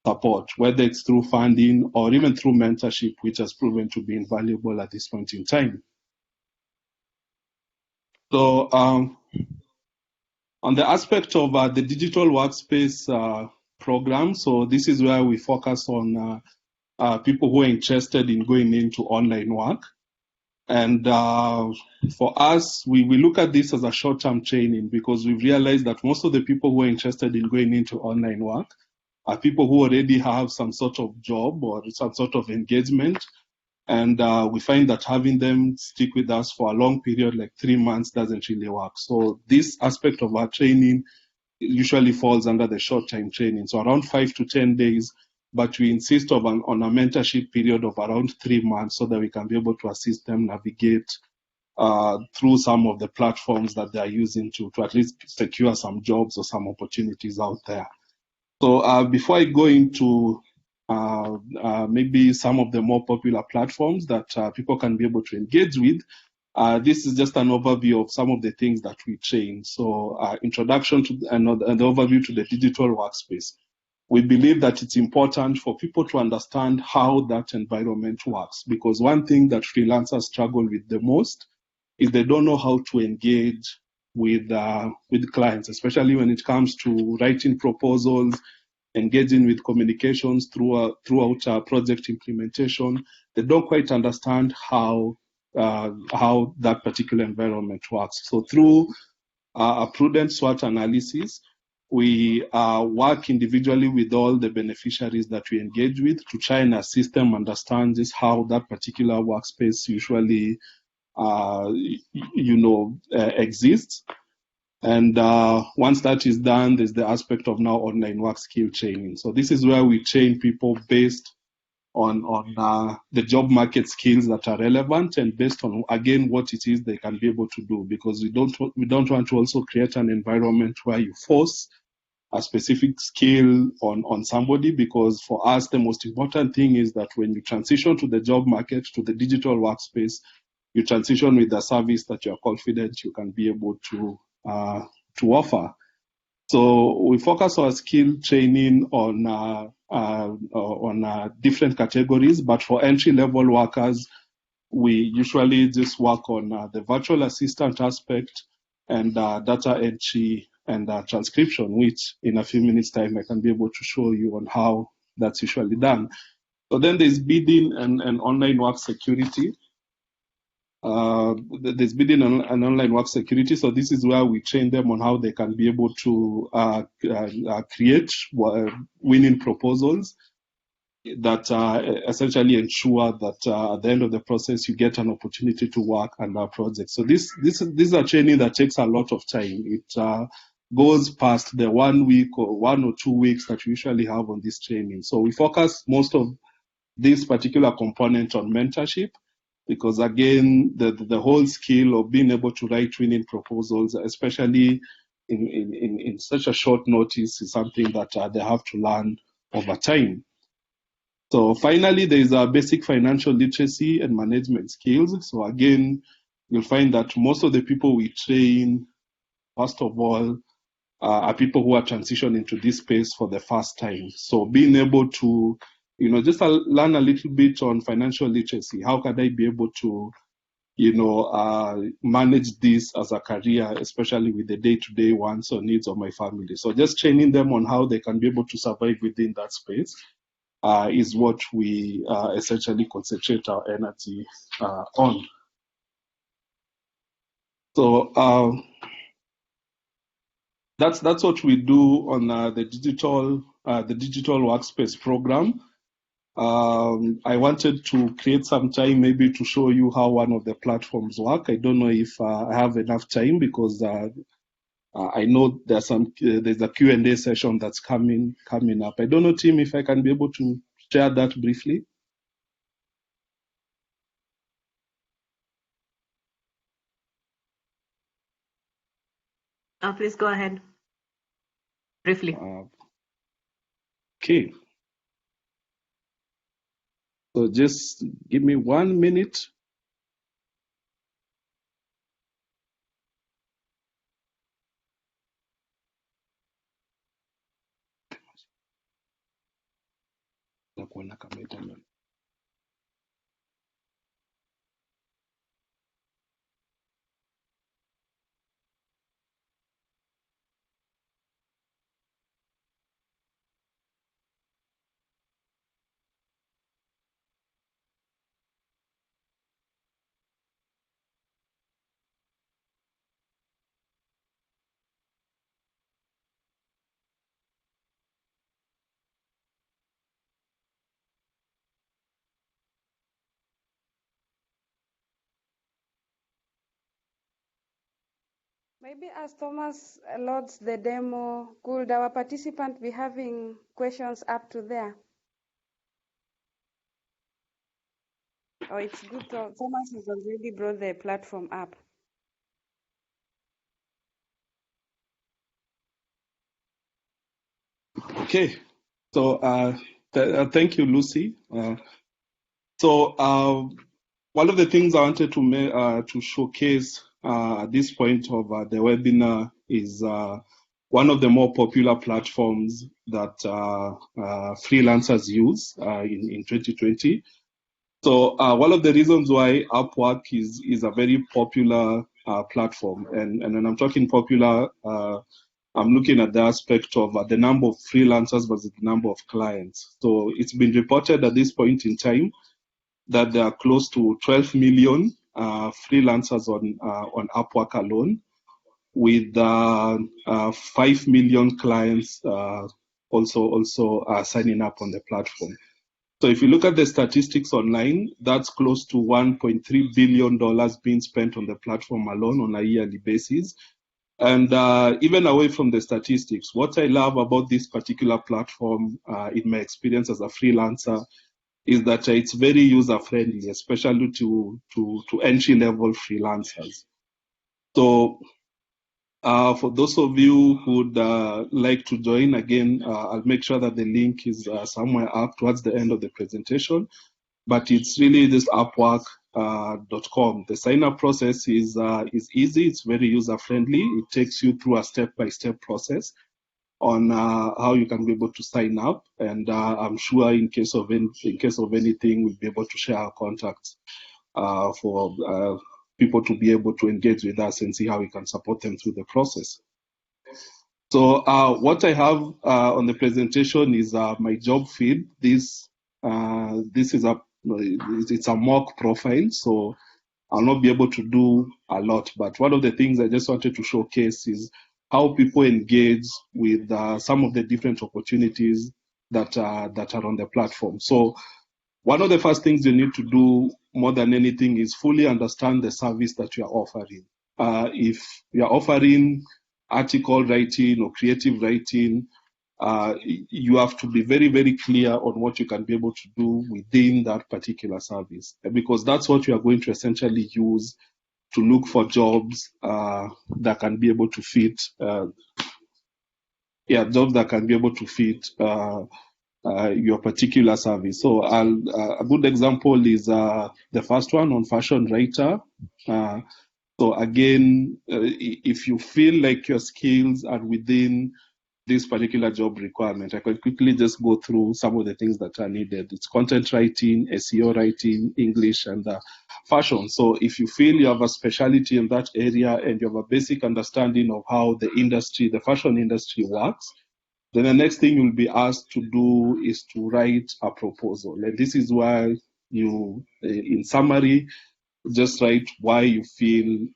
support, whether it's through funding or even through mentorship, which has proven to be invaluable at this point in time. So on the aspect of the digital workspace program, so this is where we focus on people who are interested in going into online work. And for us, we look at this as a short-term training because we've realized that most of the people who are interested in going into online work are people who already have some sort of job or some sort of engagement. And we find that having them stick with us for a long period, like 3 months, doesn't really work. So this aspect of our training usually falls under the short-time training. So around 5 to 10 days, but we insist on a mentorship period of around 3 months so that we can be able to assist them navigate through some of the platforms that they are using to at least secure some jobs or some opportunities out there. So before I go into maybe some of the more popular platforms that people can be able to engage with, this is just an overview of some of the things that we train. So introduction to and the overview to the digital workspace. We believe that it's important for people to understand how that environment works, because one thing that freelancers struggle with the most is they don't know how to engage with clients, especially when it comes to writing proposals, engaging with communications throughout project implementation. They don't quite understand how that particular environment works. So through a prudent SWOT analysis, we work individually with all the beneficiaries that we engage with to try and assist them understand just how that particular workspace usually exists. And once that is done, there's the aspect of now online work skill training. So this is where we train people based on the job market skills that are relevant and based on, again, what it is they can be able to do, because we don't want to also create an environment where you force a specific skill on somebody, because for us, the most important thing is that when you transition to the job market, to the digital workspace, you transition with a service that you're confident you can be able to offer. So we focus our skill training on different categories, but for entry-level workers, we usually just work on the virtual assistant aspect and data entry and transcription, which in a few minutes' time I can be able to show you on how that's usually done. So then there's bidding and online work security. There's bidding and online work security. So this is where we train them on how they can be able to create winning proposals that essentially ensure that at the end of the process, you get an opportunity to work on our project. So this is a training that takes a lot of time. It goes past the 1 week or 1 or 2 weeks that we usually have on this training. So we focus most of this particular component on mentorship, because again, the whole skill of being able to write winning proposals, especially in such a short notice, is something that they have to learn over time. So finally, there is a basic financial literacy and management skills. So again, you'll find that most of the people we train, first of all, are people who are transitioning to this space for the first time. So being able to, just learn a little bit on financial literacy. How can I be able to, manage this as a career, especially with the day-to-day wants or needs of my family. So just training them on how they can be able to survive within that space is what we essentially concentrate our energy on. So that's what we do on the digital workspace program. I wanted to create some time maybe to show you how one of the platforms work. I don't know if I have enough time, because I know there's a Q&A session that's coming up. I don't know, Tim, if I can be able to share that briefly. Please go ahead. Briefly. Okay. So just give me 1 minute. kuona kama itaelewa. Maybe as Thomas loads the demo, could our participant be having questions up to there? Oh, it's good. Thomas has already brought the platform up. Okay, so thank you, Lucy. So one of the things I wanted to showcase at this point of the webinar is one of the more popular platforms that freelancers use in 2020. So one of the reasons why Upwork is a very popular platform, and when I'm talking popular, I'm looking at the aspect of the number of freelancers versus the number of clients. So it's been reported at this point in time that there are close to 12 million freelancers on Upwork alone, with 5 million clients also signing up on the platform. So if you look at the statistics online, that's close to $1.3 billion being spent on the platform alone on a yearly basis. And even away from the statistics, what I love about this particular platform, in my experience as a freelancer, is that it's very user-friendly, especially to entry-level freelancers. So for those of you who would like to join, again, I'll make sure that the link is somewhere up towards the end of the presentation. But it's really this Upwork.com. The sign-up process is easy. It's very user-friendly. It takes you through a step-by-step process on how you can be able to sign up, and I'm sure in case of anything, we'll be able to share our contacts for people to be able to engage with us and see how we can support them through the process. So what I have on the presentation is my job feed. This is it's a mock profile, so I'll not be able to do a lot. But one of the things I just wanted to showcase is how people engage with some of the different opportunities that are on the platform. So one of the first things you need to do more than anything is fully understand the service that you are offering. If you are offering article writing or creative writing, you have to be very, very clear on what you can be able to do within that particular service, because that's what you are going to essentially use to look for jobs that can be able to fit. Jobs that can be able to fit your particular service. So a good example is the first one on fashion writer. So again, if you feel like your skills are within this particular job requirement, I can quickly just go through some of the things that are needed. It's content writing, SEO writing, English, and fashion. So if you feel you have a specialty in that area and you have a basic understanding of how the fashion industry works, then the next thing you'll be asked to do is to write a proposal. And this is why you, in summary, just write why you feel,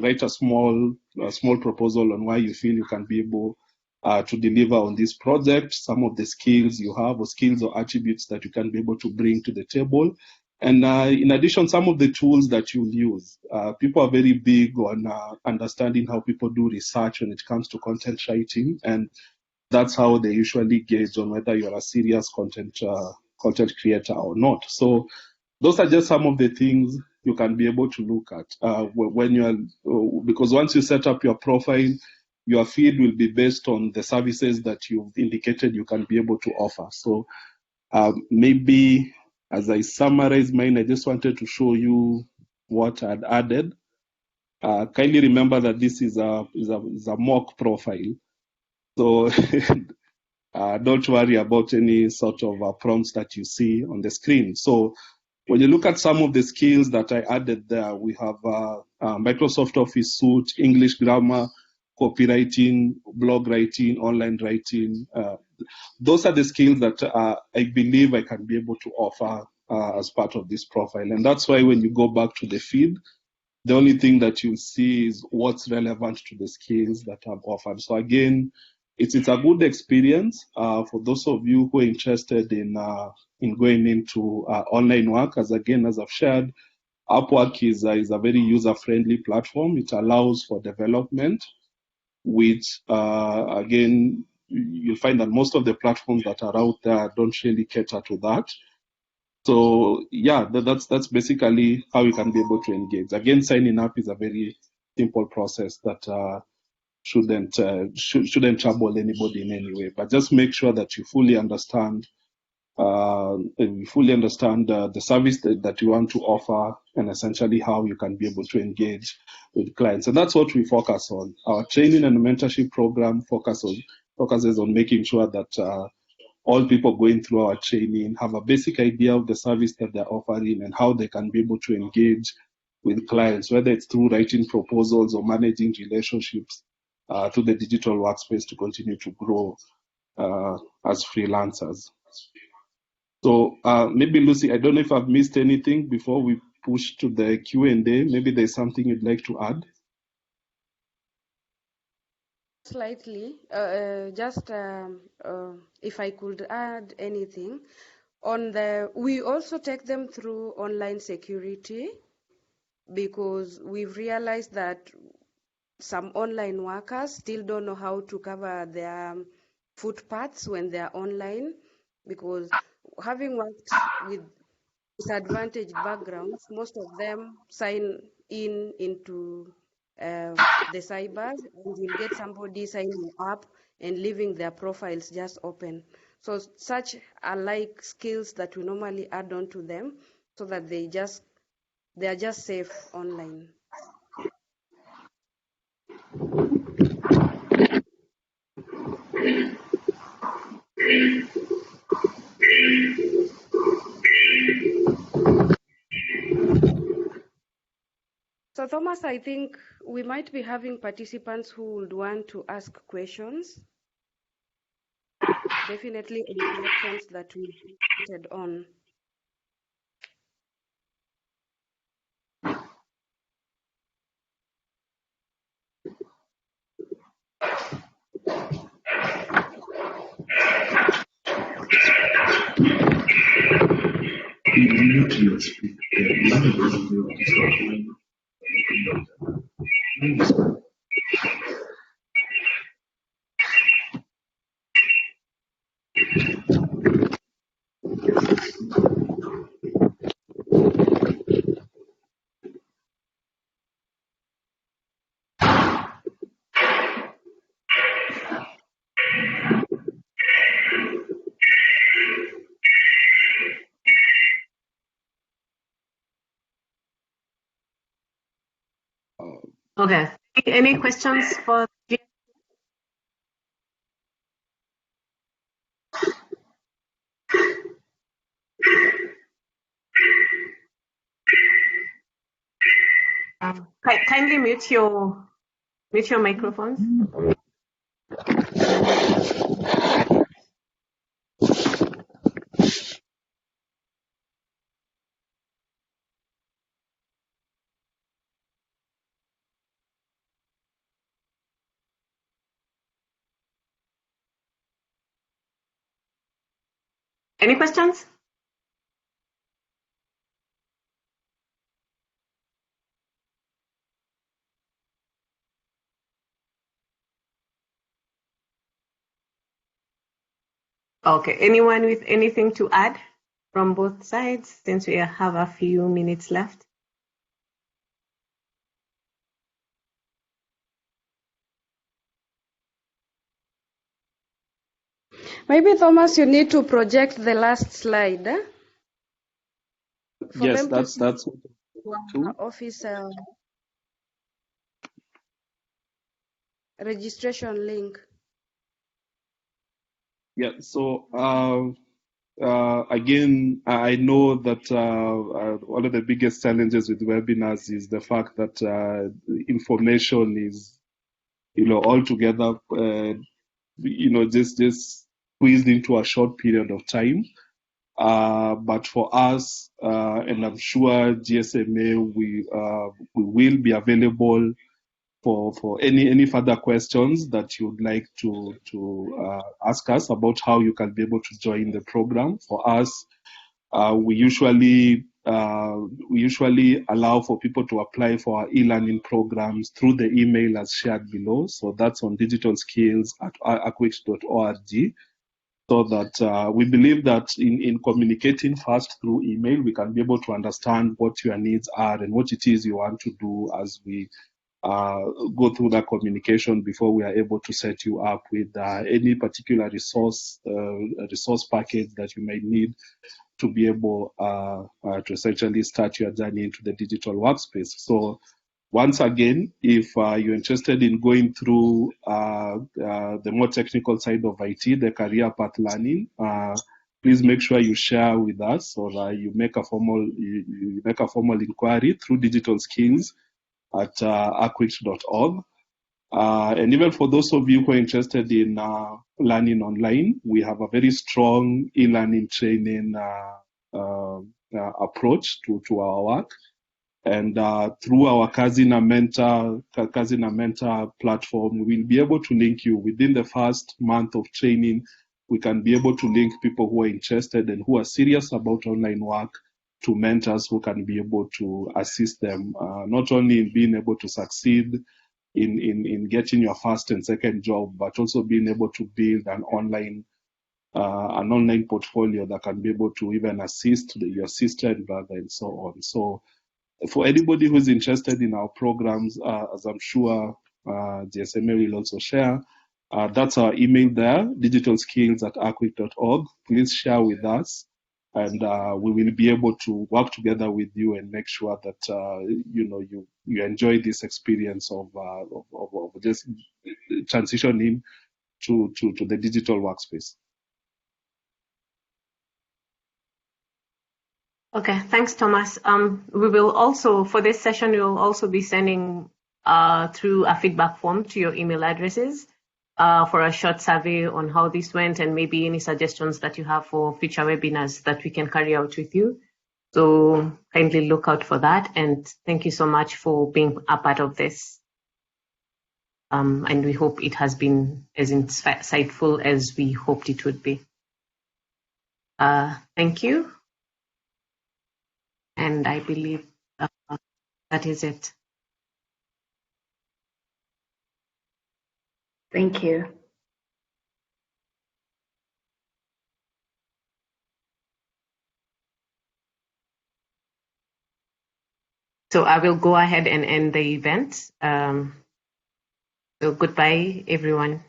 write a small proposal on why you feel you can be able to deliver on this project, some of the skills you have, or skills or attributes that you can be able to bring to the table. And in addition, some of the tools that you'll use. People are very big on understanding how people do research when it comes to content writing, and that's how they usually gauge on whether you're a serious content creator or not. So those are just some of the things you can be able to look at when you're, because once you set up your profile, your feed will be based on the services that you've indicated you can be able to offer. So maybe as I summarize mine, I just wanted to show you what I'd added. Kindly remember that this is a mock profile. So don't worry about any sort of prompts that you see on the screen. So when you look at some of the skills that I added there, we have Microsoft Office Suite, English grammar, copywriting, blog writing, online writing. Those are the skills that I believe I can be able to offer as part of this profile. And that's why when you go back to the feed, the only thing that you see is what's relevant to the skills that I've offered. So again, it's a good experience for those of you who are interested in going into online work. As I've shared, Upwork is a very user-friendly platform. It allows for development, which again, you'll find that most of the platforms that are out there don't really cater to that. So yeah, that's basically how you can be able to engage. Again, signing up is a very simple process that shouldn't trouble anybody in any way. But just make sure that you fully understand the service that you want to offer, and essentially how you can be able to engage with clients. And that's what we focus on. Our training and mentorship program focuses on making sure that all people going through our training have a basic idea of the service that they're offering and how they can be able to engage with clients, whether it's through writing proposals or managing relationships through the digital workspace to continue to grow as freelancers. So maybe Lucy, I don't know if I've missed anything before we push to the Q&A. Maybe there's something you'd like to add. Slightly, if I could add anything we also take them through online security, because we've realized that some online workers still don't know how to cover their footpaths when they're online, because having worked with disadvantaged backgrounds, most of them sign into the cybers, and you'll get somebody signing up and leaving their profiles just open. So such are like skills that we normally add on to them so that they are just safe online. So Thomas, I think we might be having participants who would want to ask questions. Definitely any questions that we voted on. Okay. Any questions for? Kindly mute your microphones. Any questions? Okay, anyone with anything to add from both sides, since we have a few minutes left? Maybe Thomas, you need to project the last slide. Yes, that's office registration link. Yeah, so again, I know that one of the biggest challenges with webinars is the fact that information is, altogether, just squeezed into a short period of time. But for us, and I'm sure GSMA, we will be available for any further questions that you'd like to ask us about how you can be able to join the program. For us, we usually allow for people to apply for our e-learning programs through the email as shared below. So that's on digitalskills@aciwict.org. So that we believe that in communicating first through email, we can be able to understand what your needs are and what it is you want to do as we go through that communication before we are able to set you up with any particular resource package that you might need to be able to essentially start your journey into the digital workspace. So once again, if you're interested in going through the more technical side of IT, the career path learning, please make sure you share with us, or you make a formal inquiry through digital skills at ACWICT.org. And even for those of you who are interested in learning online, we have a very strong e-learning training approach to our work. And through our Cousin and Mentor platform, we'll be able to link you within the first month of training. We can be able to link people who are interested and who are serious about online work to mentors who can be able to assist them, not only in being able to succeed in getting your first and second job, but also being able to build an online portfolio that can be able to even assist your sister and brother and so on. So for anybody who's interested in our programs, as I'm sure GSMA will also share, that's our email there, digitalskills@aciwict.org. Please share with us, and we will be able to work together with you and make sure that you enjoy this experience of just transitioning to the digital workspace. Okay, thanks, Thomas. We will also, for this session, we will also be sending through a feedback form to your email addresses for a short survey on how this went and maybe any suggestions that you have for future webinars that we can carry out with you. So kindly look out for that, and thank you so much for being a part of this. And we hope it has been as insightful as we hoped it would be. Thank you. And I believe that is it. Thank you. So I will go ahead and end the event. So goodbye, everyone.